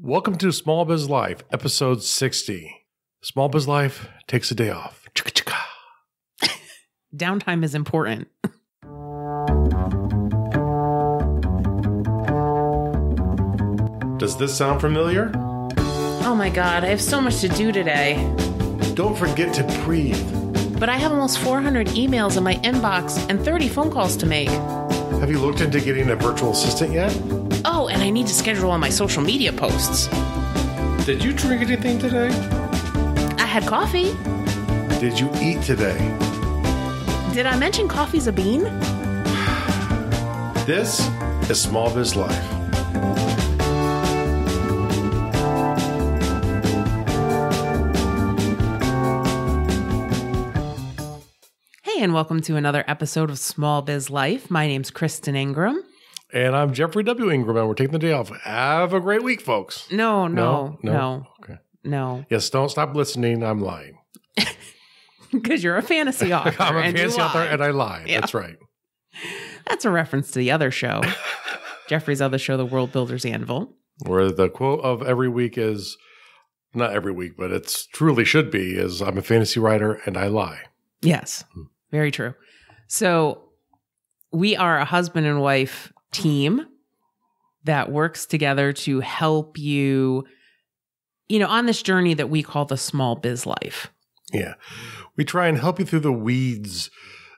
Welcome to Small Biz Life, episode 60. Small Biz Life takes a day off. Chicka chicka. Downtime is important. Does this sound familiar? Oh my God, I have so much to do today. Don't forget to breathe. But I have almost 400 emails in my inbox and 30 phone calls to make. Have you looked into getting a virtual assistant yet? Oh, and I need to schedule all my social media posts. Did you drink anything today? I had coffee. Did you eat today? Did I mention coffee's a bean? This is Small Biz Life. Hey, and welcome to another episode of Small Biz Life. My name's Kristen Ingram. And I'm Jeffrey W. Ingram, and we're taking the day off. Have a great week, folks. No. Okay. No. Yes, don't stop listening. I'm lying. Because you're a fantasy author. I'm a fantasy author, and I lie. Yeah. That's right. That's a reference to the other show. Jeffrey's other show, The World Builder's Anvil. Where the quote of every week is, not every week, but it's truly should be, is I'm a fantasy writer, and I lie. Yes, very true. So we are a husband and wife team that works together to help you, on this journey that we call the Small Biz Life. Yeah. We try and help you through the weeds,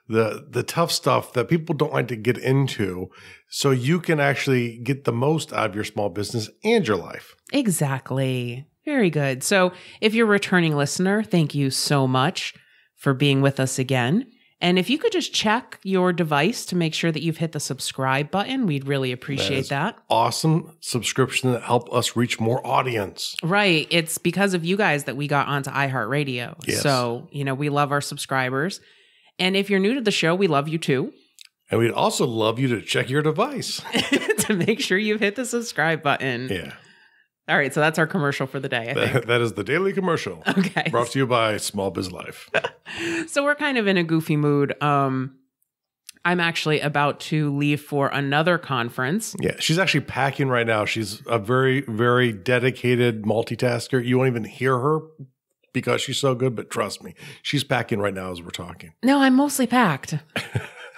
the tough stuff that people don't like to get into, so you can actually get the most out of your small business and your life. Exactly. Very good. So if you're a returning listener, thank you so much for being with us again. And if you could just check your device to make sure that you've hit the subscribe button, we'd really appreciate that. Awesome subscription that help us reach more audience. Right. It's because of you guys that we got onto iHEARTRADIO. Yes. So, we love our subscribers. And if you're new to the show, we love you too. And we'd also love you to check your device. To make sure you've hit the subscribe button. Yeah. All right. So that's our commercial for the day, I think. That is the daily commercial. Okay. Brought to you by Small Biz Life. So we're kind of in a goofy mood. I'm actually about to leave for another conference. Yeah, she's actually packing right now. She's a very, very dedicated multitasker. You won't even hear her because she's so good, but trust me, she's packing right now as we're talking. No, I'm mostly packed.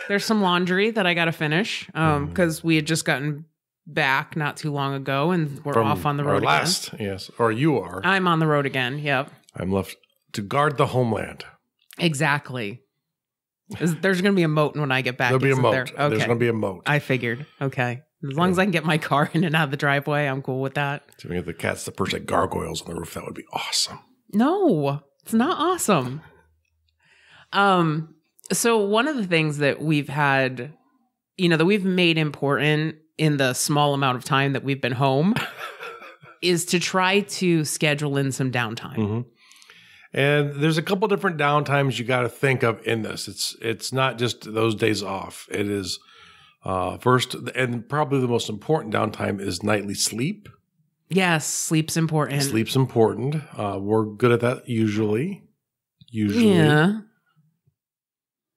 There's some laundry that I got to finish because we had just gotten back not too long ago and we're off on the road again. Yes, or you are. I'm on the road again, yep. I'm left to guard the homeland. Exactly. There's going to be a moat when I get back. There'll be a moat. Okay. There's going to be a moat. I figured. Okay. As long as I can get my car in and out of the driveway, I'm cool with that. So we have the cats that perch like gargoyles on the roof. That would be awesome. No, it's not awesome. So one of the things that we've had, that we've made important in the small amount of time that we've been home is to try to schedule in some downtime. Mm-hmm. And there's a couple different downtimes you got to think of in this. It's not just those days off. It is first, and probably the most important downtime is nightly sleep. Yes, sleep's important. Sleep's important. We're good at that usually. Yeah.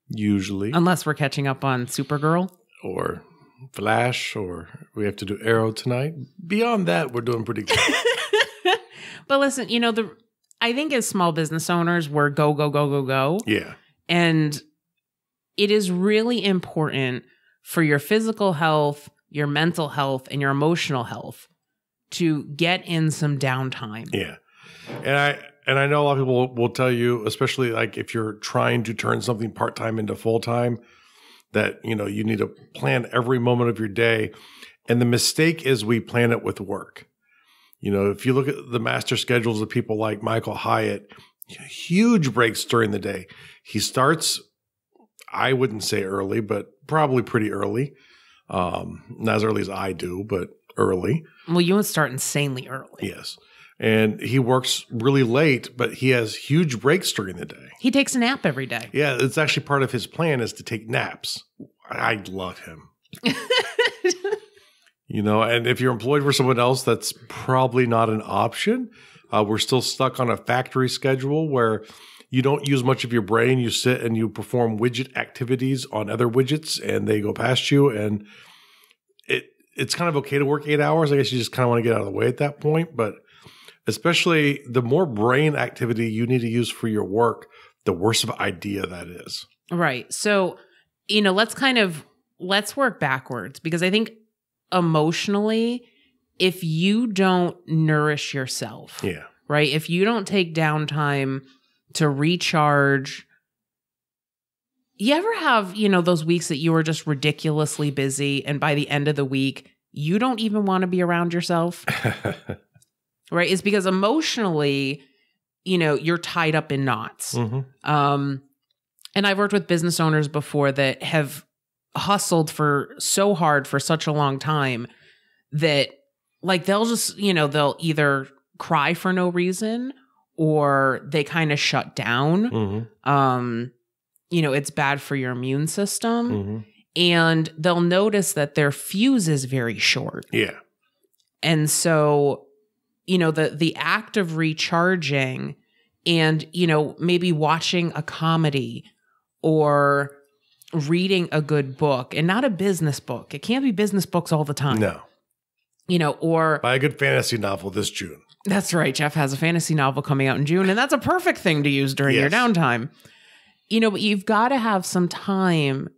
Usually. Unless we're catching up on Supergirl. Or Flash, or we have to do Arrow tonight. Beyond that, we're doing pretty good. But listen, I think as small business owners, we're go, go, go, go, go. Yeah. And it is really important for your physical health, your mental health, and your emotional health to get in some downtime. Yeah. And I know a lot of people will tell you, especially like if you're trying to turn something part-time into full-time, that, you need to plan every moment of your day. And the mistake is we plan it with work. If you look at the master schedules of people like Michael Hyatt, huge breaks during the day. He starts, I wouldn't say early, but probably pretty early. Not as early as I do, but early. Well, you would start insanely early. Yes. And he works really late, but he has huge breaks during the day. He takes a nap every day. Yeah, it's actually part of his plan is to take naps. I love him. And if you're employed for someone else, that's probably not an option. We're still stuck on a factory schedule where you don't use much of your brain. You sit and you perform widget activities on other widgets and they go past you. And it's kind of okay to work 8 hours. I guess you just kind of want to get out of the way at that point. But especially the more brain activity you need to use for your work, the worse of an idea that is. Right. So, let's work backwards, because I think emotionally, if you don't nourish yourself, right? If you don't take downtime to recharge, you ever have, those weeks that you were just ridiculously busy, and by the end of the week, you don't even want to be around yourself, right? It's because emotionally, you're tied up in knots. And I've worked with business owners before that have hustled so hard for such a long time that they'll just, they'll either cry for no reason or they kind of shut down. It's bad for your immune system, and they'll notice that their fuse is very short. Yeah. And so, the act of recharging and, maybe watching a comedy or reading a good book, and not a business book. It can't be business books all the time. No. Or buy a good fantasy novel this June. That's right. Jeff has a fantasy novel coming out in June, and that's a perfect thing to use during your downtime. But you've got to have some time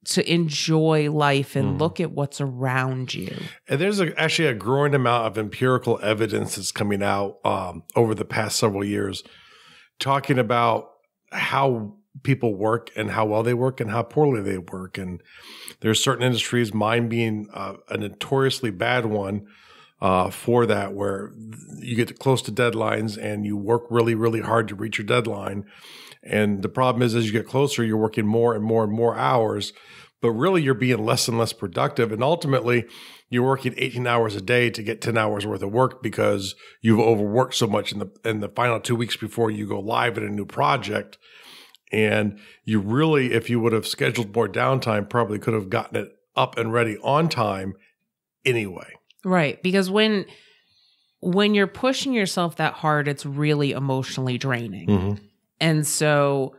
to enjoy life and look at what's around you. And there's actually a growing amount of empirical evidence that's coming out over the past several years, talking about how people work and how well they work and how poorly they work. And there's certain industries, mine being a notoriously bad one for that, where you get close to deadlines and you work really, really hard to reach your deadline. And the problem is, as you get closer, you're working more and more and more hours, but really you're being less and less productive. And ultimately, you're working 18 hours a day to get 10 hours worth of work because you've overworked so much in the final 2 weeks before you go live in a new project. And you really, if you would have scheduled more downtime, probably could have gotten it up and ready on time anyway. Right. Because when you're pushing yourself that hard, it's really emotionally draining. And so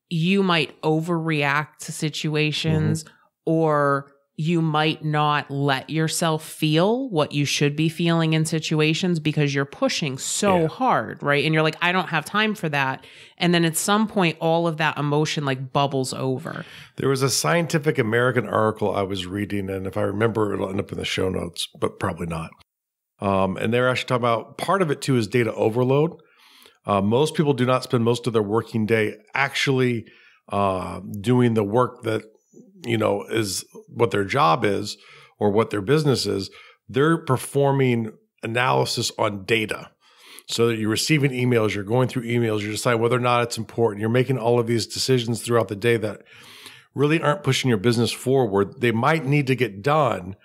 you might overreact to situations, or you might not let yourself feel what you should be feeling in situations because you're pushing so hard, right? And you're like, I don't have time for that. And then at some point, all of that emotion bubbles over. There was a Scientific American article I was reading, and if I remember, it'll end up in the show notes, but probably not. And they're actually talking about part of it too is data overload. Most people do not spend most of their working day actually doing the work that is what their job is or what their business is. They're performing analysis on data. So that you're receiving emails, you're going through emails, you're deciding whether or not it's important. You're making all of these decisions throughout the day that really aren't pushing your business forward. They might need to get done,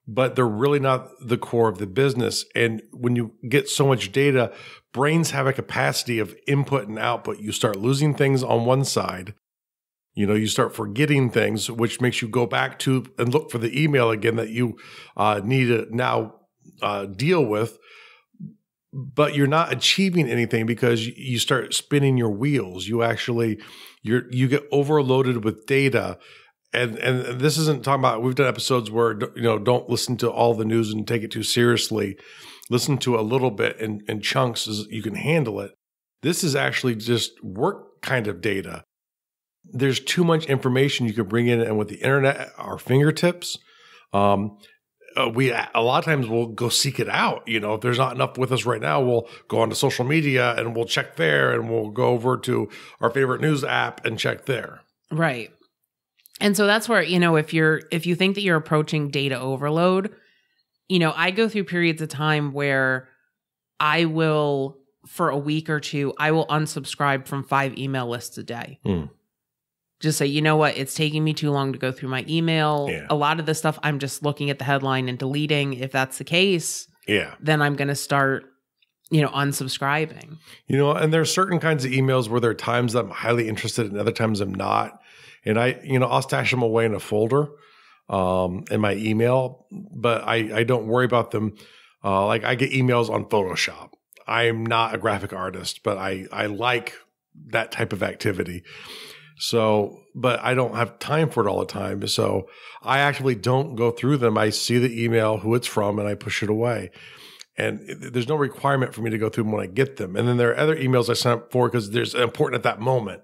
but they're really not the core of the business. And when you get so much data, brains have a capacity of input and output. You start losing things on one side. You start forgetting things, which makes you go back to and look for the email again that you need to now deal with. But you're not achieving anything because you start spinning your wheels. You get overloaded with data. And this isn't talking about, we've done episodes where, don't listen to all the news and take it too seriously. Listen to a little bit in chunks as you can handle it. This is actually just work kind of data. There's too much information you could bring in, and with the internet at our fingertips, we a lot of times we'll go seek it out. If there's not enough with us right now, we'll go onto social media and we'll check there, and we'll go over to our favorite news app and check there. Right. And so that's where, if you think that you're approaching data overload, I go through periods of time where I will, for a week or two, I will unsubscribe from 5 email lists a day. Just say, you know what, it's taking me too long to go through my email. A lot of the stuff I'm just looking at the headline and deleting. If that's the case, then I'm going to start, unsubscribing. And there are certain kinds of emails where there are times that I'm highly interested and other times I'm not. And I'll stash them away in a folder in my email, but I don't worry about them. I get emails on Photoshop. I'm not a graphic artist, but I like that type of activity. So, but I don't have time for it all the time. So I actively don't go through them. I see the email, who it's from, and I push it away. And there's no requirement for me to go through them when I get them. And then there are other emails I sign up for because there's important at that moment.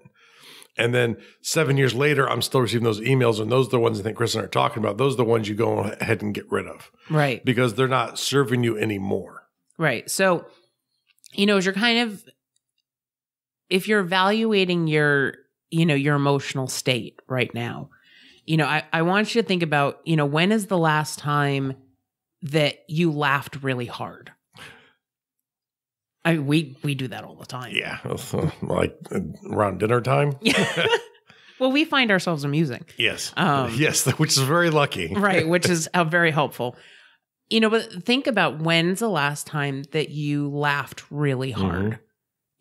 And then 7 years later, I'm still receiving those emails. And those are the ones I think Chris and I are talking about. Those are the ones you go ahead and get rid of. Right. Because they're not serving you anymore. Right. So, as you're kind of, if you're evaluating your emotional state right now, I want you to think about, when is the last time that you laughed really hard? I mean, we do that all the time. Yeah. Like around dinner time. Well, we find ourselves amusing. Yes. Yes, which is very lucky. Right. Which is very helpful. But think about when's the last time that you laughed really hard,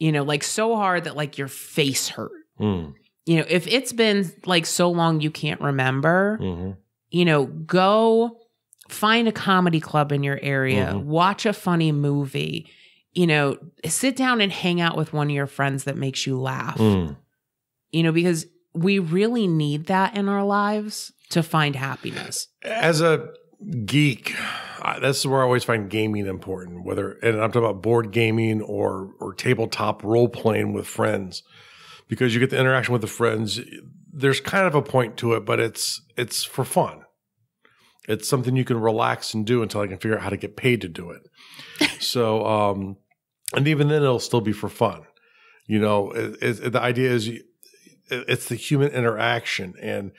like so hard that like your face hurt. If it's been like so long you can't remember, go find a comedy club in your area, watch a funny movie, sit down and hang out with one of your friends that makes you laugh, because we really need that in our lives to find happiness. As a geek, that's where I always find gaming important, and I'm talking about board gaming or tabletop role playing with friends, because you get the interaction with the friends. There's kind of a point to it, but it's for fun. It's something you can relax and do until I can figure out how to get paid to do it. So, and even then it'll still be for fun. The idea is it's the human interaction. And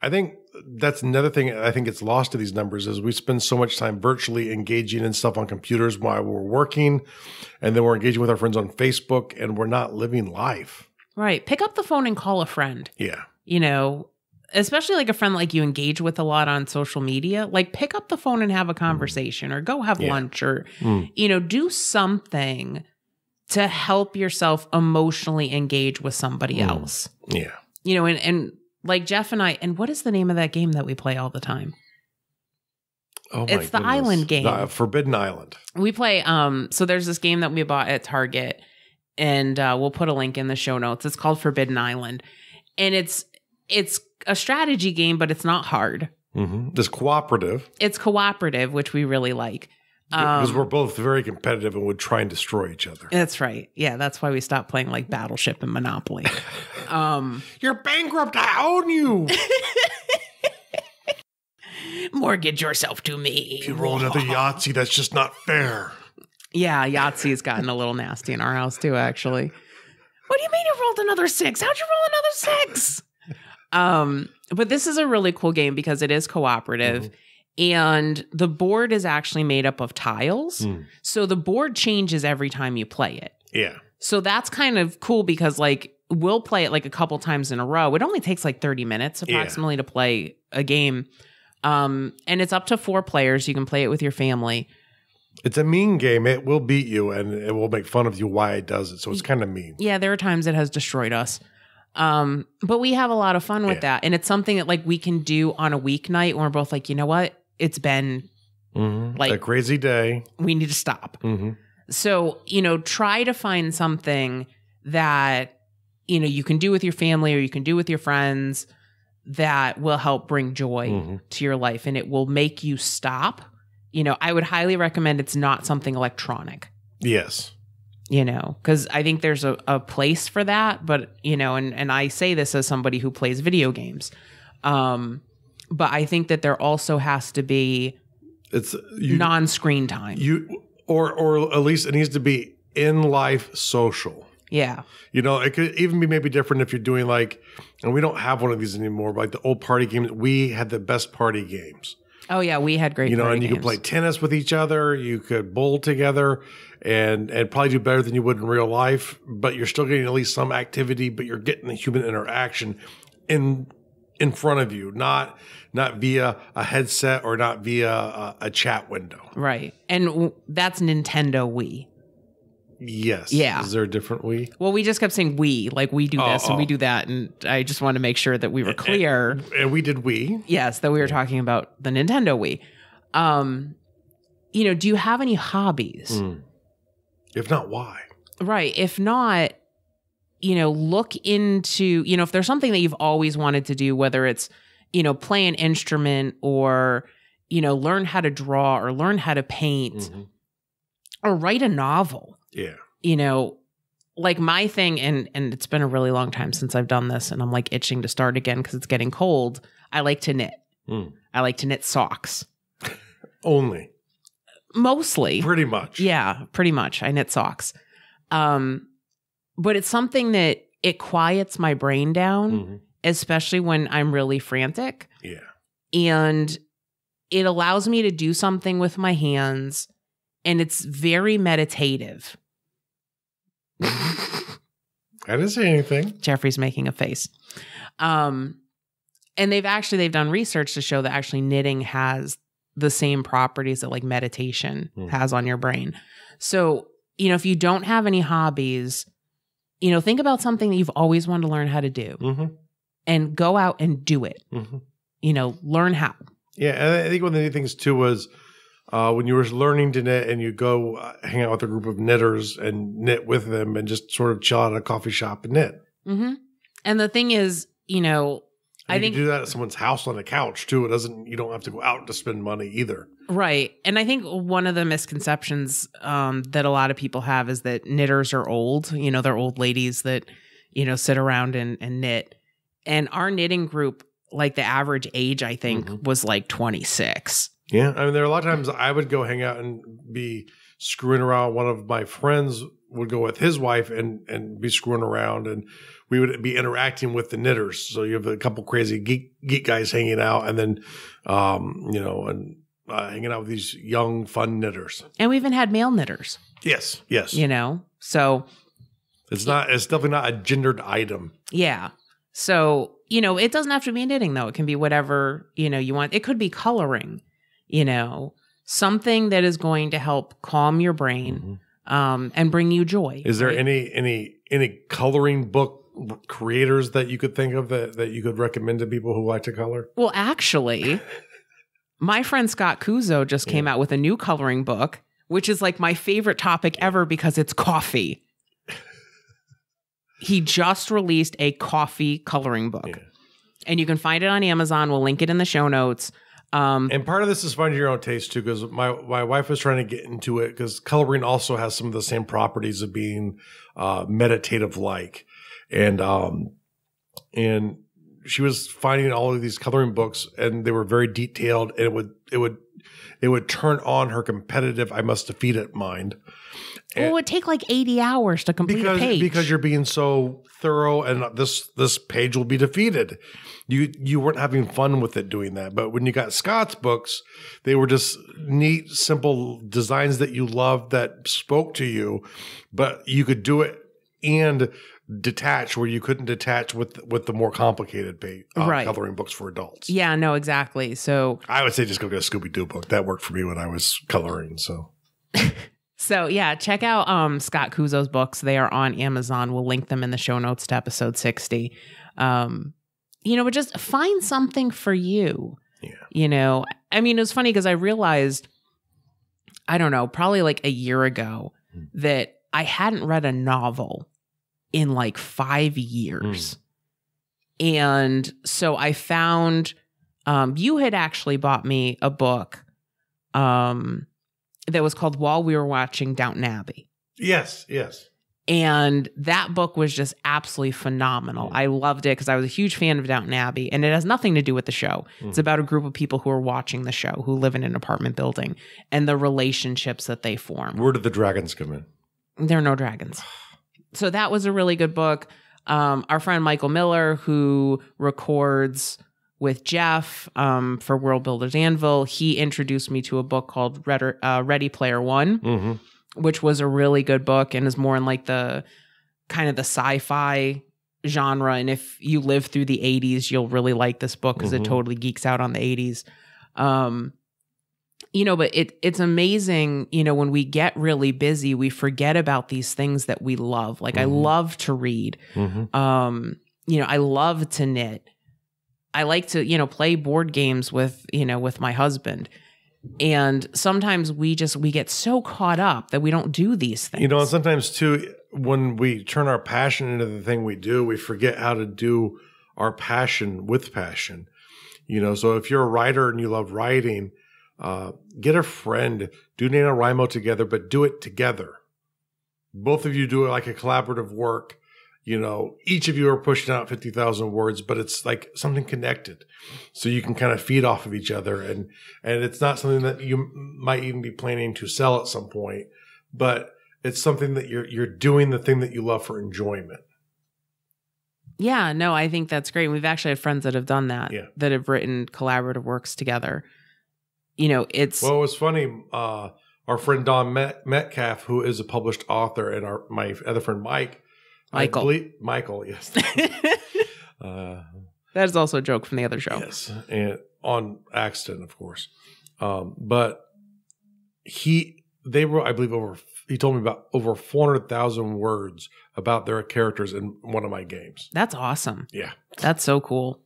I think that's another thing I think it's lost to these numbers is we spend so much time virtually engaging in stuff on computers while we're working. And then we're engaging with our friends on Facebook and we're not living life. Right. Pick up the phone and call a friend. Yeah. Especially like a friend like you engage with a lot on social media, like pick up the phone and have a conversation or go have lunch or, do something to help yourself emotionally engage with somebody else. Yeah. And like Jeff and I, and what is the name of that game that we play all the time? Oh, my It's the island game. The Forbidden Island. We play, so there's this game that we bought at Target and we'll put a link in the show notes. It's called Forbidden Island. And it's a strategy game, but it's not hard. It's cooperative. It's cooperative, which we really like. Because we're both very competitive and would try and destroy each other. That's right. Yeah, that's why we stopped playing like Battleship and Monopoly. You're bankrupt. I own you. Mortgage yourself to me. If you roll another Yahtzee, that's just not fair. Yeah, Yahtzee's gotten a little nasty in our house too, actually. What do you mean you rolled another 6? How'd you roll another 6? But this is a really cool game because it is cooperative and the board is actually made up of tiles. So the board changes every time you play it. Yeah. So that's kind of cool because like we'll play it like a couple times in a row. It only takes like 30 minutes approximately to play a game. And it's up to 4 players. You can play it with your family. It's a mean game. It will beat you and it will make fun of you why it does it. So it's kind of mean. Yeah, there are times it has destroyed us. But we have a lot of fun with that. And it's something that like we can do on a weeknight when we're both like, you know what? It's been like a crazy day. We need to stop. So, try to find something that, you can do with your family or you can do with your friends that will help bring joy to your life and it will make you stop. I would highly recommend it's not something electronic. Yes. Because I think there's a place for that, but, and I say this as somebody who plays video games. But I think that there also has to be non-screen time. Or at least it needs to be in life social. Yeah. It could even be maybe different if you're doing like, and we don't have one of these anymore, but like the old party games, we had the best party games. Oh yeah, we had great and you games. could play tennis with each other, you could bowl together and probably do better than you would in real life, but you're still getting at least some activity, but you're getting the human interaction in front of you, not via a headset or not via a chat window. Right. And that's Nintendo Wii. Yes. Yeah. Is there a different Wii? Well, we just kept saying we, like we do this and we do that. And I just want to make sure that we were clear. And we did Wii. Yes, that we were talking about the Nintendo Wii. Do you have any hobbies? If not, why? Right. If not, look into, if there's something that you've always wanted to do, whether it's, play an instrument or, learn how to draw or learn how to paint or write a novel. Yeah. Like my thing, and it's been a really long time since I've done this, and I'm like itching to start again because it's getting cold. I like to knit. I like to knit socks. Only. Mostly. Pretty much. Yeah, pretty much. I knit socks. But it's something that it quiets my brain down, especially when I'm really frantic. Yeah. And it allows me to do something with my hands, and it's very meditative. I didn't say anything. Jeffrey's making a face. And they've done research to show that actually knitting has the same properties that like meditation has on your brain. So, if you don't have any hobbies, think about something that you've always wanted to learn how to do and go out and do it. Learn how. Yeah. And I think one of the neat things too was when you were learning to knit and you go hang out with a group of knitters and knit with them and just sort of chill out at a coffee shop and knit. And the thing is, I think you do that at someone's house on a couch too. You don't have to go out to spend money either. Right. And I think one of the misconceptions that a lot of people have is that knitters are old. They're old ladies that, sit around and knit. And our knitting group, like the average age, I think, was like 26. Yeah. I mean, there are a lot of times I would go hang out and be screwing around. One of my friends would go with his wife and be screwing around, and we would be interacting with the knitters. So you have a couple crazy geek guys hanging out, and then, hanging out with these young, fun knitters. And we even had male knitters. Yes. So it's definitely not a gendered item. Yeah. So, it doesn't have to be knitting though. It can be whatever, you want. It could be coloring, something that is going to help calm your brain, and bring you joy. Is there any coloring book creators that you could think of that you could recommend to people who like to color? Well, actually, my friend Scott Kuzo just came out with a new coloring book, which is like my favorite topic ever because it's coffee. He just released a coffee coloring book. Yeah. And you can find it on Amazon. We'll link it in the show notes. And part of this is finding your own taste too, because my wife was trying to get into it because coloring also has some of the same properties of being meditative like. And she was finding all of these coloring books, and they were very detailed, and it would turn on her competitive I must defeat it mind. Well, it would take like 80 hours to complete a page. Because you're being so thorough, and this page will be defeated. You weren't having fun with it doing that. But when you got Scott's books, they were just neat, simple designs that you loved that spoke to you, but you could do it and detach where you couldn't detach with the more complicated coloring books for adults. Yeah, no, exactly. So I would say just go get a Scooby-Doo book. That worked for me when I was coloring. So yeah, check out Scott Kuzo's books. They are on Amazon. We'll link them in the show notes to episode 60. But just find something for you. Yeah. I mean, it was funny because I realized, I don't know, probably like a year ago that I hadn't read a novel in like 5 years. And so I found, you had actually bought me a book, that was called While We Were Watching Downton Abbey. Yes. And that book was just absolutely phenomenal. I loved it because I was a huge fan of Downton Abbey, and it has nothing to do with the show. It's about a group of people who are watching the show, who live in an apartment building, and the relationships that they form. Where did the dragons come in? There are no dragons. So that was a really good book. Our friend Michael Miller, who records with Jeff for World Builders Anvil, he introduced me to a book called Ready Player One, which was a really good book and is more in like the kind of the sci-fi genre. And if you live through the 80s, you'll really like this book because it totally geeks out on the 80s. But it's amazing, when we get really busy, we forget about these things that we love. Like I love to read. I love to knit. I like to, play board games with my husband. And sometimes we get so caught up that we don't do these things. You know, and sometimes too, when we turn our passion into the thing we do, we forget how to do our passion with passion. You know, so if you're a writer and you love writing, get a friend, do NaNoWriMo together, but do it together. Both of you do it like a collaborative work. You know, each of you are pushing out 50,000 words, but it's like something connected. So you can kind of feed off of each other. And it's not something that you might even be planning to sell at some point, but it's something that you're doing the thing that you love for enjoyment. Yeah, no, I think that's great. We've actually had friends that have done that, that have written collaborative works together. You know, it's... Well, it was funny. Our friend Don Metcalf, who is a published author, and my other friend Michael, yes. That is also a joke from the other show. Yes, and on accident, of course. But they wrote, I believe, he told me about over 400,000 words about their characters in one of my games. That's awesome. Yeah. That's so cool.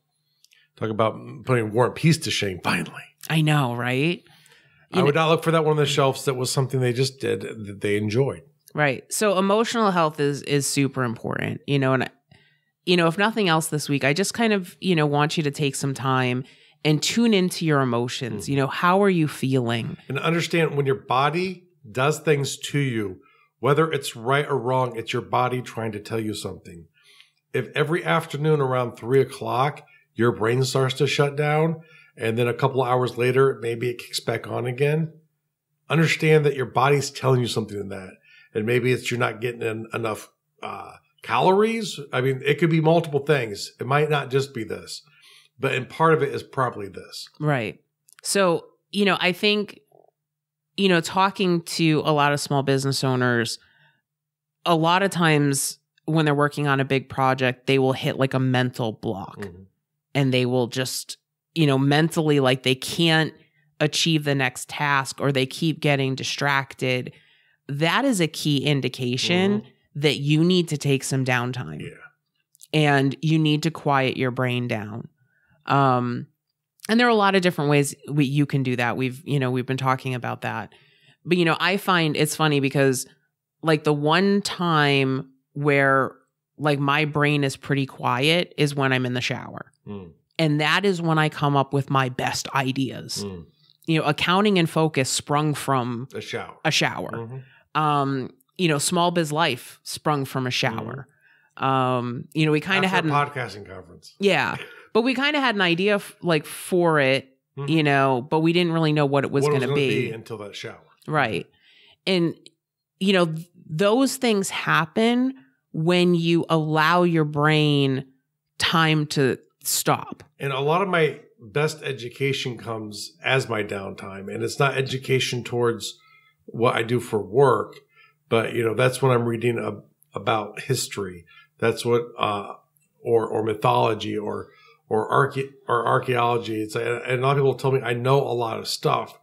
Talk about putting War and Peace to shame, finally. I know, right? I would not look for that one on the shelves. That was something they just did that they enjoyed. Right. So emotional health is super important, you know, and, you know, if nothing else this week, I just kind of, you know, want you to take some time and tune into your emotions. You know, how are you feeling? And understand when your body does things to you, whether it's right or wrong, it's your body trying to tell you something. If every afternoon around 3 o'clock, your brain starts to shut down, and then a couple of hours later, maybe it kicks back on again, understand that your body's telling you something in that. And maybe it's you're not getting enough calories. I mean, it could be multiple things. It might not just be this, but and part of it is probably this. Right. So, you know, I think, you know, talking to a lot of small business owners, a lot of times when they're working on a big project, they will hit like a mental block and they will just, you know, mentally, like they can't achieve the next task or they keep getting distracted. That is a key indication that you need to take some downtime. Yeah. And you need to quiet your brain down. And there are a lot of different ways you can do that. We've been talking about that. But, you know, I find it's funny because like the one time where like my brain is pretty quiet is when I'm in the shower. And that is when I come up with my best ideas. You know, accounting and focus sprung from a shower. You know, Small Biz Life sprung from a shower. You know, we kind of had a podcasting conference. Yeah. But we kind of had an idea for it, you know, but we didn't really know what it was going to be until that shower. Right. And, you know, those things happen when you allow your brain time to stop. And a lot of my best education comes as my downtime. And it's not education towards what I do for work, but, you know, that's when I'm reading about history. That's what, or mythology or archaeology. And a lot of people tell me I know a lot of stuff,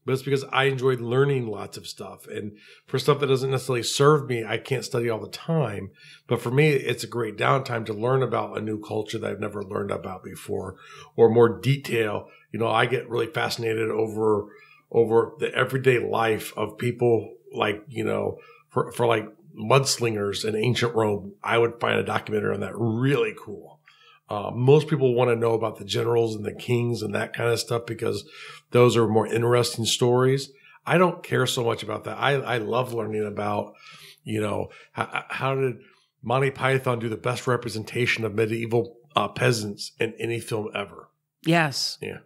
but it's because I enjoy learning lots of stuff. And for stuff that doesn't necessarily serve me, I can't study all the time. But for me, it's a great downtime to learn about a new culture that I've never learned about before, or more detail. You know, I get really fascinated over the everyday life of people, like, you know, for like mudslingers in ancient Rome. I would find a documentary on that really cool. Most people want to know about the generals and the kings and that kind of stuff because those are more interesting stories. I don't care so much about that. I love learning about, you know, how did Monty Python do the best representation of medieval peasants in any film ever? Yes. Yeah.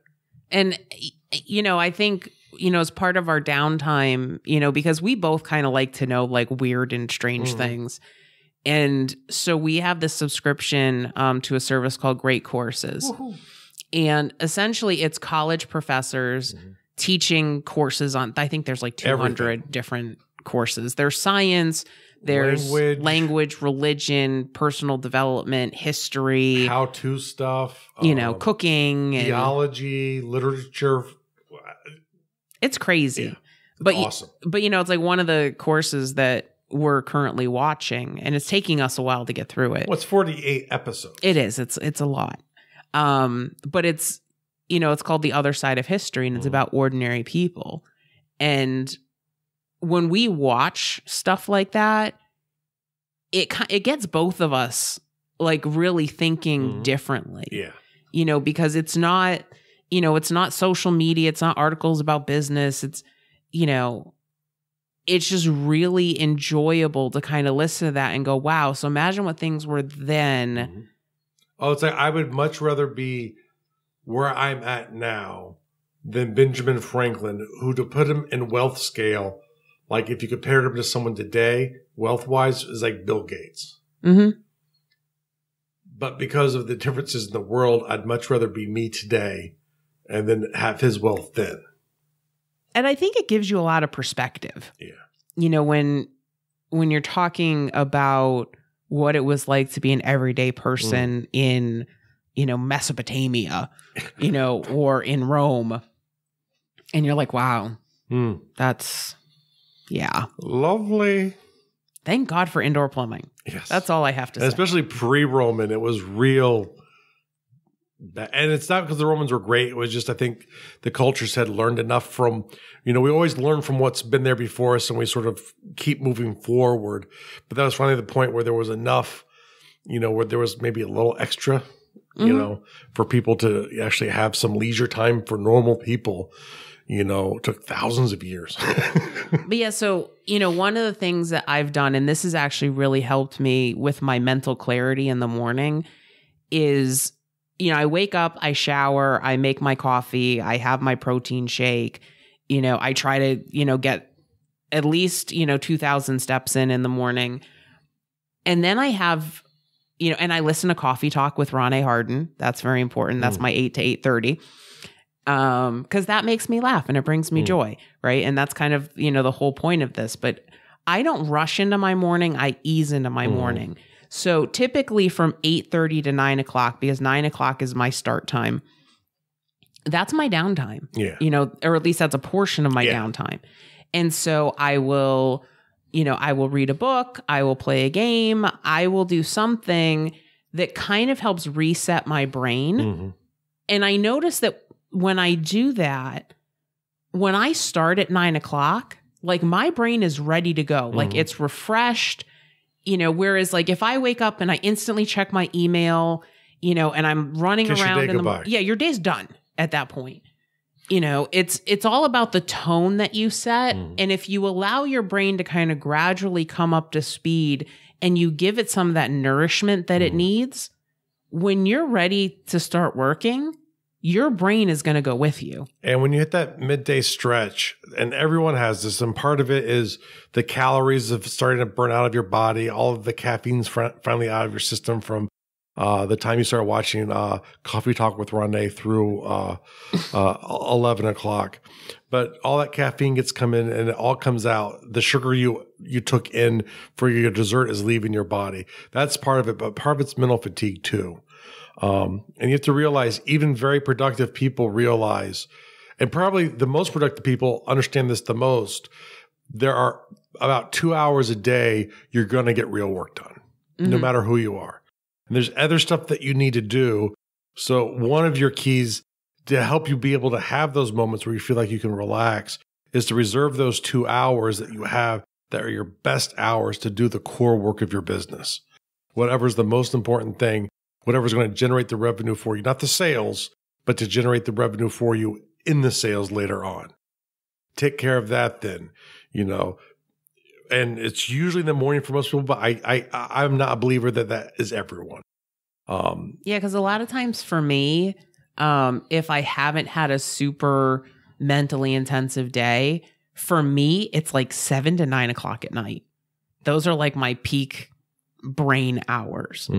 And, you know, I think, you know, as part of our downtime, you know, because we both kind of like to know like weird and strange things. And so we have this subscription to a service called Great Courses. And essentially it's college professors teaching courses on, I think there's like 200 different courses. There's science, there's language, religion, personal development, history, how-to stuff, you know, cooking, theology, literature. It's crazy. Yeah, but awesome. But, you know, it's like one of the courses that we're currently watching, and it's taking us a while to get through it. Well, it's 48 episodes. It is. It's a lot. But it's, it's called The Other Side of History, and it's about ordinary people. And when we watch stuff like that, it gets both of us like really thinking differently. Yeah. Because it's not, it's not social media. It's not articles about business. It's, it's just really enjoyable to kind of listen to that and go, wow. So imagine what things were then. I would say I would much rather be where I'm at now than Benjamin Franklin, who, to put him in wealth scale, like if you compared him to someone today, wealth-wise, is like Bill Gates. But because of the differences in the world, I'd much rather be me today and then have his wealth then. And I think it gives you a lot of perspective. Yeah. When you're talking about what it was like to be an everyday person in, Mesopotamia, or in Rome. And you're like, wow, that's, lovely. Thank God for indoor plumbing. Yes. That's all I have to say. Especially pre-Roman, it was real bad. And it's not because the Romans were great. It was just, I think the cultures had learned enough from, we always learn from what's been there before us and we sort of keep moving forward. But that was finally the point where there was enough, where there was maybe a little extra, for people to actually have some leisure time for normal people. It took thousands of years. But yeah, so, one of the things that I've done, and this has actually really helped me with my mental clarity in the morning, is, I wake up, I shower, I make my coffee, I have my protein shake, I try to, get at least, 2,000 steps in the morning. And then I have, and I listen to Coffee Talk with Ronnie Harden. That's very important. That's my 8 to 8:30. Because that makes me laugh and it brings me joy, right? And that's kind of, the whole point of this. But I don't rush into my morning. I ease into my morning. So typically from 8:30 to 9 o'clock, because 9 o'clock is my start time, that's my downtime. Yeah. Or at least that's a portion of my downtime. And so I will read a book, I will play a game, I will do something that kind of helps reset my brain. And I notice that when I do that, when I start at 9 o'clock, like my brain is ready to go. Like it's refreshed, whereas like if I wake up and I instantly check my email, and I'm running around your day's done at that point. It's all about the tone that you set. And if you allow your brain to kind of gradually come up to speed and you give it some of that nourishment that it needs, when you're ready to start working, your brain is going to go with you. And when you hit that midday stretch, and everyone has this, and part of it is the calories of starting to burn out of your body, all of the caffeine's finally out of your system from the time you start watching Coffee Talk with Ronnie through 11 o'clock. But all that caffeine gets come in and it all comes out. The sugar you took in for your dessert is leaving your body. That's part of it, but part of it's mental fatigue too. And you have to realize even very productive people realize, and probably the most productive people understand this the most, there are about 2 hours a day you're going to get real work done, no matter who you are. And there's other stuff that you need to do. So one of your keys to help you be able to have those moments where you feel like you can relax is to reserve those 2 hours that you have that are your best hours to do the core work of your business. Whatever's the most important thing, whatever's going to generate the revenue for you, not the sales, but to generate the revenue for you in the sales later on. Take care of that then, and it's usually in the morning for most people, but I'm not a believer that is everyone. Because a lot of times for me, if I haven't had a super mentally intensive day, for me, it's like 7 to 9 o'clock at night. Those are like my peak brain hours.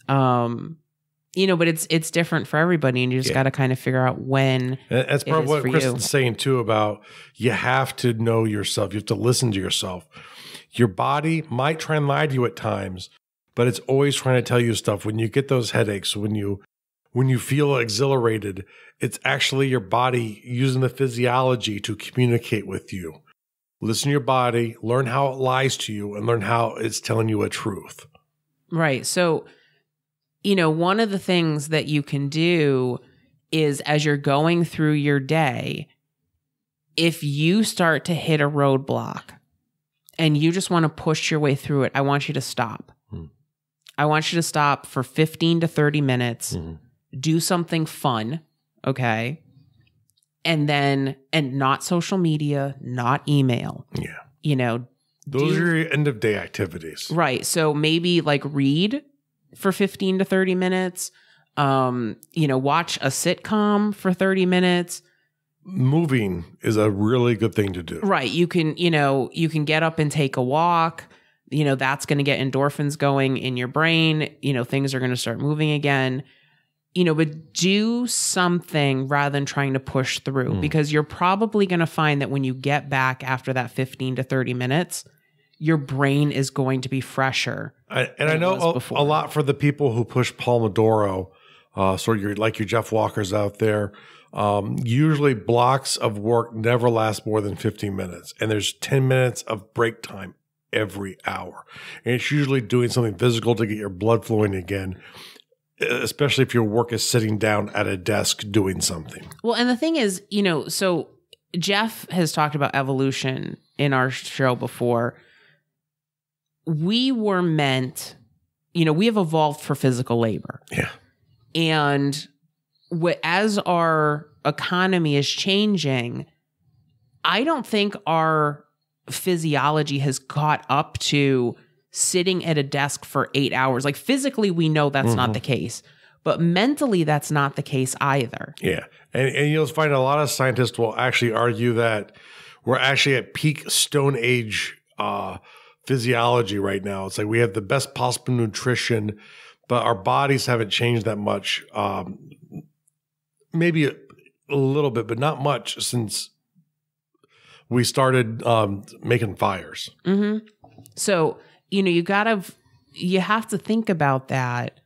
But it's different for everybody, and you just got to kind of figure out when. And that's part of what Kristen's saying too about you have to know yourself. You have to listen to yourself. Your body might try and lie to you at times, but it's always trying to tell you stuff. When you get those headaches, when you feel exhilarated, it's actually your body using the physiology to communicate with you. Listen to your body, learn how it lies to you, and learn how it's telling you a truth. Right. So, one of the things that you can do is as you're going through your day, if you start to hit a roadblock and you just want to push your way through it, I want you to stop. I want you to stop for 15 to 30 minutes, do something fun, okay? And not social media, not email. Yeah. You know, those are your end of day activities. Right. So maybe like read for 15 to 30 minutes, watch a sitcom for 30 minutes. Moving is a really good thing to do. Right. You can get up and take a walk. That's going to get endorphins going in your brain. Things are going to start moving again. But do something rather than trying to push through, because you're probably going to find that when you get back after that 15 to 30 minutes, your brain is going to be fresher. I know a lot for the people who push Pomodoro, sort of your Jeff Walkers out there. Usually blocks of work never last more than 15 minutes. And there's 10 minutes of break time every hour. And it's usually doing something physical to get your blood flowing again, especially if your work is sitting down at a desk doing something. Well, and the thing is, so Jeff has talked about evolution in our show before. We were meant, we have evolved for physical labor. Yeah. And as our economy is changing, I don't think our physiology has caught up to sitting at a desk for 8 hours. Like physically, we know that's not the case, but mentally, that's not the case either. Yeah. And you'll find a lot of scientists will actually argue that we're actually at peak Stone Age physiology right now. It's like we have the best possible nutrition, but our bodies haven't changed that much. Maybe a little bit, but not much since we started making fires. Mm-hmm. So, you have to think about that.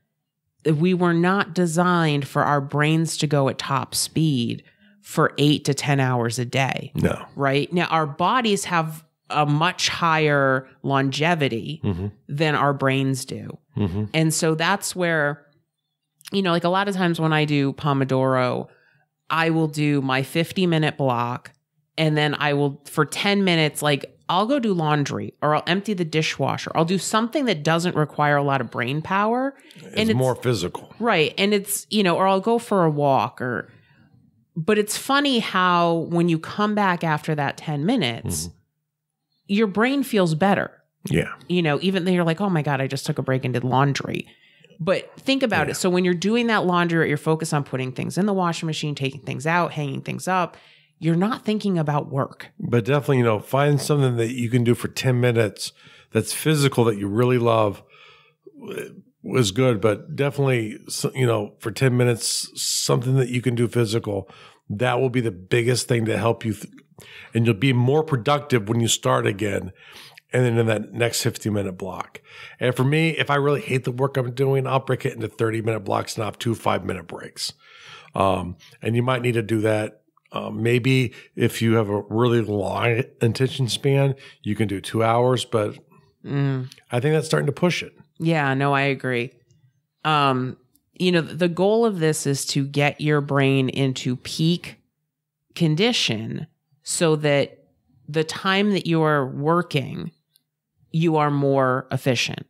We were not designed for our brains to go at top speed for 8 to 10 hours a day. No. Right? Now, our bodies have a much higher longevity than our brains do. And so that's where, like a lot of times when I do Pomodoro, I will do my 50-minute block, and then I will, for 10 minutes, I'll go do laundry, or I'll empty the dishwasher. I'll do something that doesn't require a lot of brain power. It's more physical. Right. And it's, or I'll go for a walk, but it's funny how when you come back after that 10 minutes, your brain feels better. Yeah. Even though you're like, oh my God, I just took a break and did laundry. But think about it. So when you're doing that laundry, you're focused on putting things in the washing machine, taking things out, hanging things up. You're not thinking about work. But definitely, find something that you can do for 10 minutes that's physical that you really love was good. But definitely, for 10 minutes, something that you can do physical, that will be the biggest thing to help you. And you'll be more productive when you start again. And then in that next 15-minute block. And for me, if I really hate the work I'm doing, I'll break it into 30-minute blocks and I'll have 2 5-minute breaks. And you might need to do that. Maybe if you have a really long attention span, you can do 2 hours, but I think that's starting to push it. Yeah, no, I agree. The goal of this is to get your brain into peak condition so that the time that you are working, you are more efficient.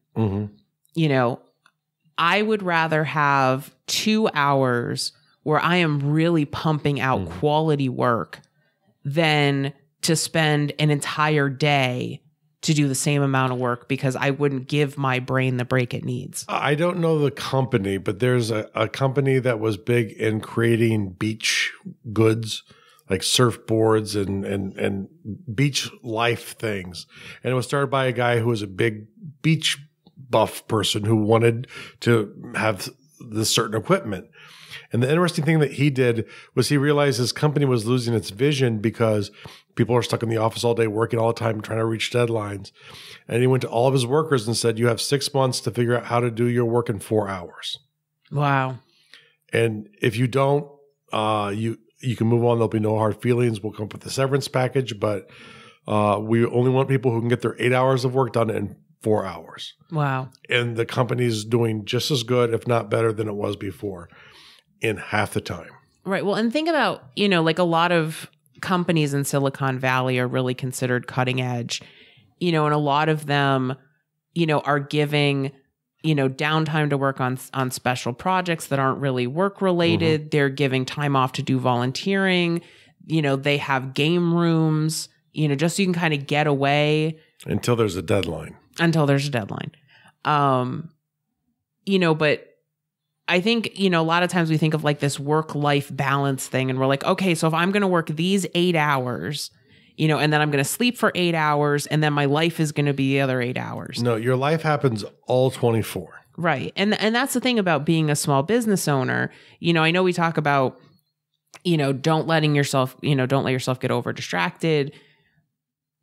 I would rather have 2 hours where I am really pumping out quality work than to spend an entire day to do the same amount of work because I wouldn't give my brain the break it needs. I don't know the company, but there's a company that was big in creating beach goods, like surfboards and beach life things. And it was started by a guy who was a big beach buff person who wanted to have this certain equipment. And the interesting thing that he did was he realized his company was losing its vision because people are stuck in the office all day, working all the time, trying to reach deadlines. And he went to all of his workers and said, you have 6 months to figure out how to do your work in 4 hours. Wow. And if you don't, you can move on. There'll be no hard feelings. We'll come up with a severance package, but we only want people who can get their 8 hours of work done in 4 hours. Wow. And the company's doing just as good, if not better than it was before, in half the time. Right. Well, and think about, like a lot of companies in Silicon Valley are really considered cutting edge, and a lot of them, are giving, downtime to work on special projects that aren't really work related. Mm-hmm. They're giving time off to do volunteering. They have game rooms, just so you can kind of get away. Until there's a deadline. But I think, a lot of times we think of like this work-life balance thing and we're like, okay, so if I'm going to work these 8 hours, and then I'm going to sleep for 8 hours and then my life is going to be the other 8 hours. No, your life happens all 24. Right. And that's the thing about being a small business owner. I know we talk about, don't let yourself get over distracted.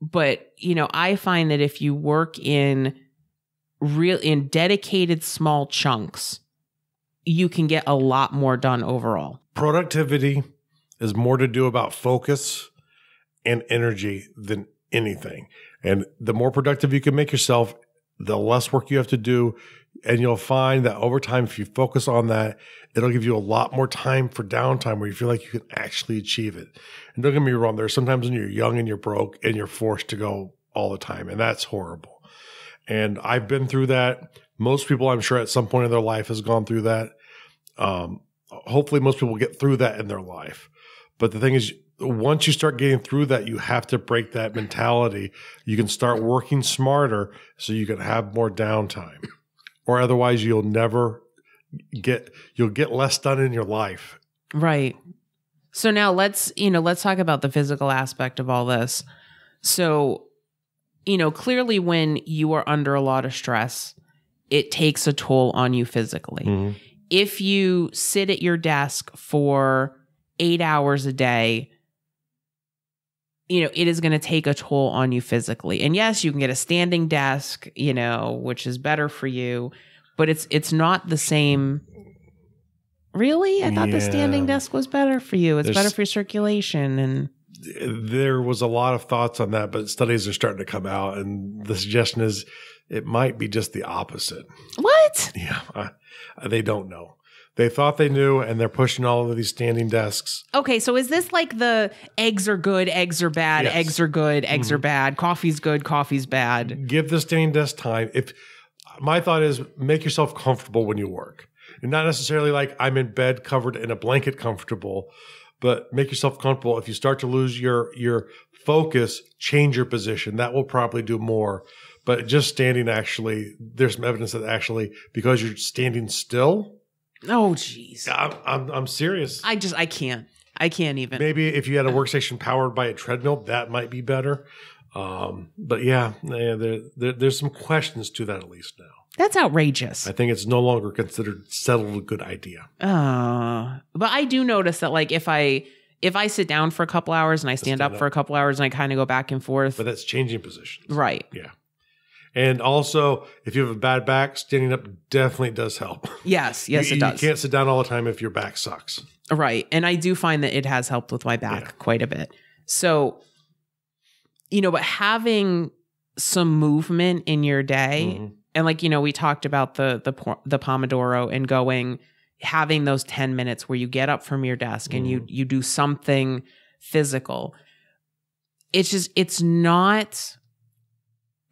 But, I find that if you work in dedicated small chunks, you can get a lot more done overall. Productivity is more to do about focus and energy than anything. And the more productive you can make yourself, the less work you have to do. And you'll find that over time, if you focus on that, it'll give you a lot more time for downtime where you feel like you can actually achieve it. And don't get me wrong, there's sometimes when you're young and you're broke and you're forced to go all the time. And that's horrible. And I've been through that. Most people, I'm sure, at some point in their life has gone through that. Hopefully most people get through that in their life. But the thing is, once you start getting through that, you have to break that mentality. You can start working smarter so you can have more downtime. Or otherwise you'll get less done in your life. Right. So now let's talk about the physical aspect of all this. So, clearly when you are under a lot of stress, it takes a toll on you physically. Mm-hmm. If you sit at your desk for 8 hours a day, it is going to take a toll on you physically. And yes, you can get a standing desk, which is better for you, but it's not the same. Really? I thought the standing desk was better for you. It's better for your circulation. And there was a lot of thoughts on that, but studies are starting to come out, and the suggestion is it might be just the opposite. What? Yeah. They don't know. They thought they knew, and they're pushing all of these standing desks. Okay, so is this like the eggs are good, eggs are bad, yes. Eggs are good, eggs are bad, coffee's good, coffee's bad? Give the standing desk time. My thought is make yourself comfortable when you work. You're not necessarily like I'm in bed covered in a blanket comfortable, but make yourself comfortable. If you start to lose your focus, change your position. That will probably do more. But just standing, actually, there's some evidence that actually, because you're standing still. Oh, geez. I'm serious. I can't even. Maybe if you had a workstation powered by a treadmill, that might be better. But there's some questions to that at least now. That's outrageous. I think it's no longer considered settled a good idea. But I do notice that like if I sit down for a couple hours and I stand up for a couple hours and I kind of go back and forth. But that's changing positions. Right. Yeah. And also, if you have a bad back, standing up definitely does help. Yes, it does. You can't sit down all the time if your back sucks. Right. And I do find that it has helped with my back quite a bit. So, but having some movement in your day, and like, we talked about the Pomodoro and having those 10 minutes where you get up from your desk and you do something physical. It's not...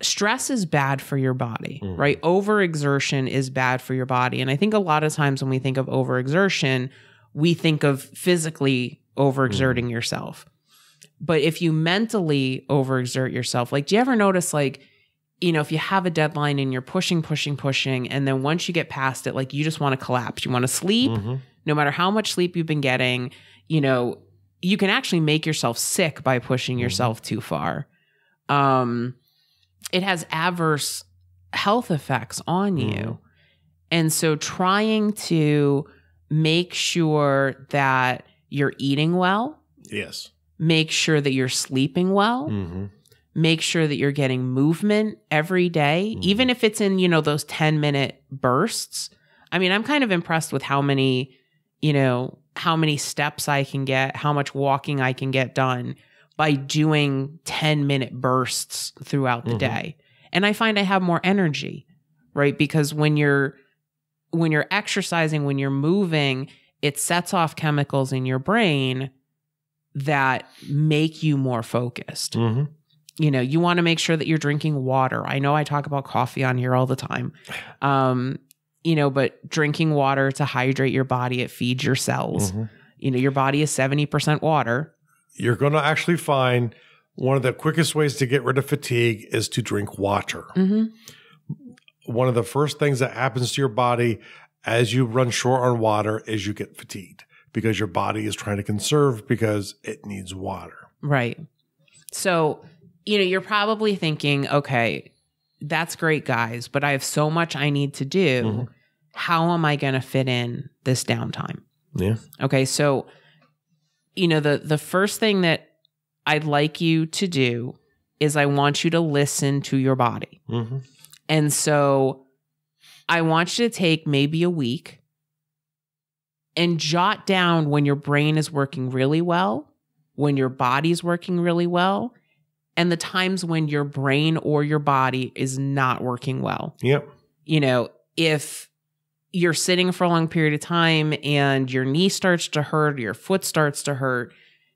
Stress is bad for your body, right? Overexertion is bad for your body. And I think a lot of times when we think of overexertion, we think of physically overexerting yourself. But if you mentally overexert yourself, like, do you ever notice, like, if you have a deadline and you're pushing, and then once you get past it, like, you just want to collapse. You want to sleep, no matter how much sleep you've been getting, you can actually make yourself sick by pushing yourself too far. It has adverse health effects on you. And so trying to make sure that you're eating well. Yes. Make sure that you're sleeping well. Make sure that you're getting movement every day, even if it's in, those 10-minute bursts. I mean, I'm kind of impressed with how many steps I can get, how much walking I can get done by doing 10-minute bursts throughout the day. And I find I have more energy, right? Because when you're exercising, when you're moving, it sets off chemicals in your brain that make you more focused. Mm-hmm. You know, you want to make sure that you're drinking water. I know I talk about coffee on here all the time. You know, but drinking water to hydrate your body, it feeds your cells. Mm-hmm. You know, your body is 70% water. You're going to actually find one of the quickest ways to get rid of fatigue is to drink water. Mm-hmm. One of the first things that happens to your body as you run short on water is you get fatigued because your body is trying to conserve because it needs water. Right. So, you know, you're probably thinking, okay, that's great, guys, but I have so much I need to do. Mm-hmm. How am I going to fit in this downtime? Yeah. Okay. So, you know, the first thing that I'd like you to do is I want you to listen to your body. Mm-hmm. And so I want you to take maybe a week and jot down when your brain is working really well, when your body's working really well, and the times when your brain or your body is not working well. Yep. You know, if you're sitting for a long period of time and your knee starts to hurt, or your foot starts to hurt,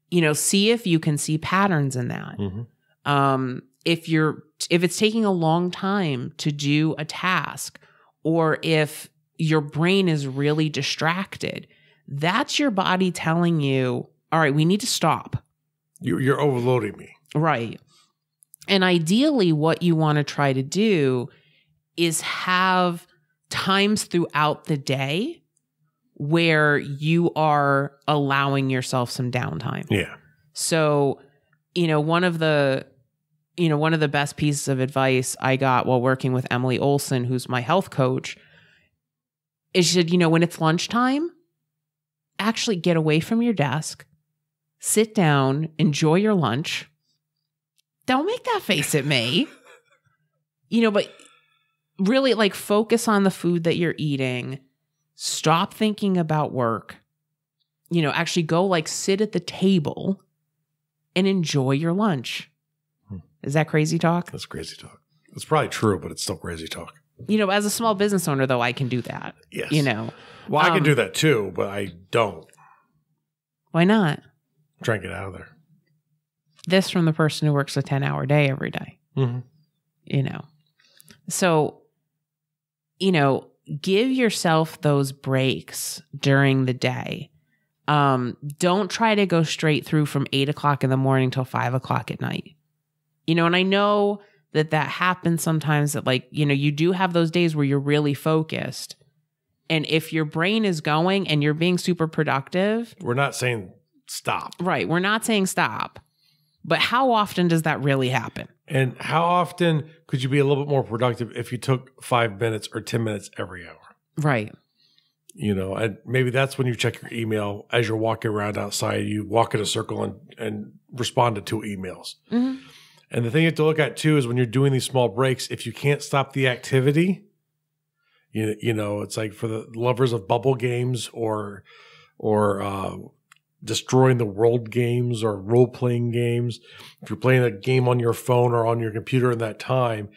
you know, see if you can see patterns in that. Mm-hmm. If it's taking a long time to do a task, or if your brain is really distracted, that's your body telling you, all right, we need to stop. You're overloading me. Right. And ideally, what you want to try to do is have times throughout the day where you are allowing yourself some downtime. Yeah. So, you know, one of the best pieces of advice I got while working with Emily Olson, who's my health coach, is she said, you know, when it's lunchtime, actually get away from your desk, sit down, enjoy your lunch. Don't make that face at me. You know, but really like focus on the food that you're eating. Stop thinking about work. You know, actually go like sit at the table and enjoy your lunch. Is that crazy talk? That's crazy talk. It's probably true, but it's still crazy talk. You know, as a small business owner, though, I can do that. Yes. You know. Well, I can do that too, but I don't. Why not? I'm trying to get out of there. This from the person who works a 10-hour day every day. Mm-hmm. You know. So, you know, give yourself those breaks during the day. Don't try to go straight through from 8 o'clock in the morning till 5 o'clock at night. You know, and I know that happens sometimes that like, you know, you do have those days where you're really focused. And if your brain is going and you're being super productive. We're not saying stop. Right. We're not saying stop. But how often does that really happen? And how often could you be a little bit more productive if you took 5 minutes or 10 minutes every hour? Right. You know, and maybe that's when you check your email as you're walking around outside. You walk in a circle and respond to 2 emails. Mm-hmm. And the thing you have to look at too is when you're doing these small breaks, if you can't stop the activity, you know, it's like for the lovers of bubble games or destroying the world games or role-playing games. If you're playing a game on your phone or on your computer in that time,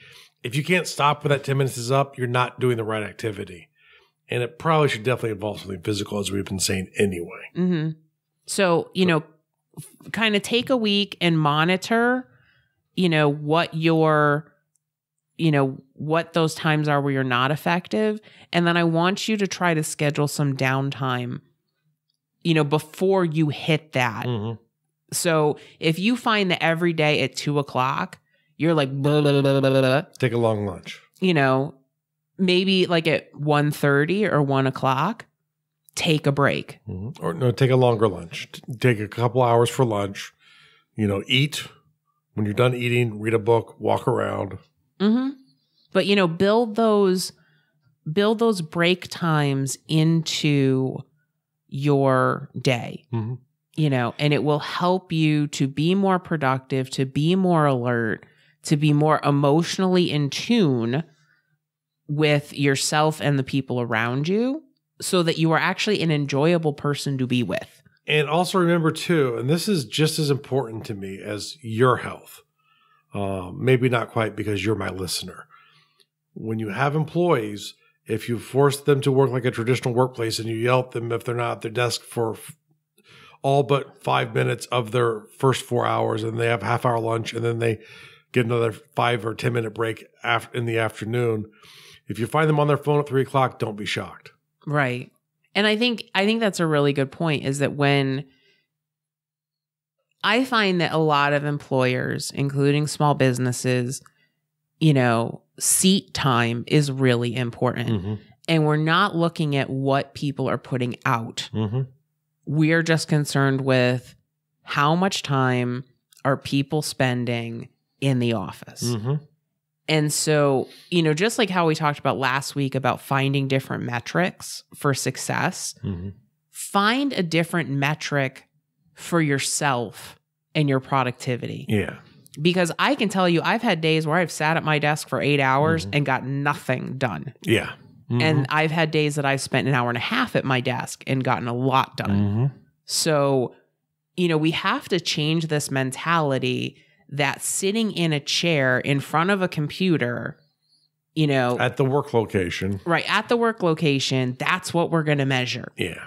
if you can't stop when that 10 minutes is up, you're not doing the right activity. And it probably should definitely involve something physical, as we've been saying anyway. Mm-hmm. So, you know, kind of take a week and monitor, you know, what those times are where you're not effective. And then I want you to try to schedule some downtime, you know, before you hit that. Mm-hmm. So if you find that every day at 2 o'clock, you're like, blah, blah, blah, blah, blah, take a long lunch, you know, maybe like at 1:30 or 1 o'clock, take a break. Mm-hmm. Or no, take a longer lunch. Take a couple hours for lunch, you know, eat. When you're done eating, read a book, walk around. Mm-hmm. But, you know, build those break times into your day, mm-hmm. you know, and it will help you to be more productive, to be more alert, to be more emotionally in tune with yourself and the people around you so that you are actually an enjoyable person to be with. And also remember too, and this is just as important to me as your health, maybe not quite because you're my listener. When you have employees, if you force them to work like a traditional workplace and you yell at them if they're not at their desk for all but 5 minutes of their first 4 hours, and they have half-hour lunch, and then they get another 5 or 10 minute break in the afternoon. If you find them on their phone at 3 o'clock, don't be shocked. Right. And I think that's a really good point, is that when I find that a lot of employers, including small businesses, seat time is really important. Mm-hmm. And we're not looking at what people are putting out. Mm-hmm. We're just concerned with how much time are people spending in the office. Mm-hmm. And so, just like how we talked about last week about finding different metrics for success, mm-hmm. find a different metric for yourself and your productivity. Yeah. Because I can tell you, I've had days where I've sat at my desk for 8 hours mm-hmm. and got nothing done. Yeah. Mm-hmm. And I've had days that I've spent an hour and a half at my desk and gotten a lot done. Mm-hmm. So, we have to change this mentality that sitting in a chair in front of a computer, at the work location. Right. At the work location, that's what we're going to measure. Yeah.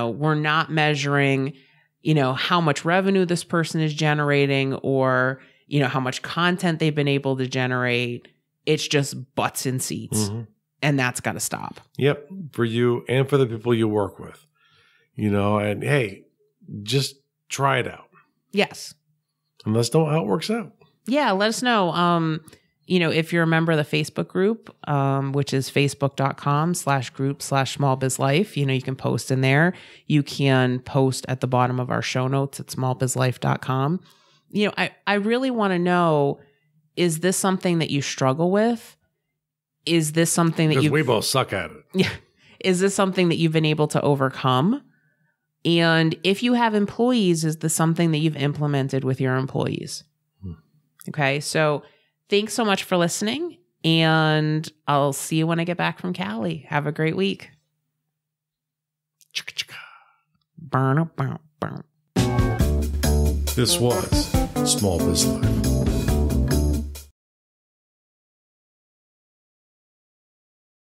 We're not measuring, how much revenue this person is generating or, how much content they've been able to generate. It's just butts in seats. Mm-hmm. And that's got to stop. Yep. For you and for the people you work with, and hey, just try it out. Yes. And let us know how it works out. Yeah. Let us know. If you're a member of the Facebook group, which is facebook.com/group/smallbizlife, you can post in there. You can post at the bottom of our show notes at smallbizlife.com. I really want to know, is this something that you struggle with? Is this something that we both suck at it. Yeah. Is this something that you've been able to overcome? And if you have employees, is this something that you've implemented with your employees? Okay. So thanks so much for listening. And I'll see you when I get back from Cali. Have a great week. This was Small Biz Life.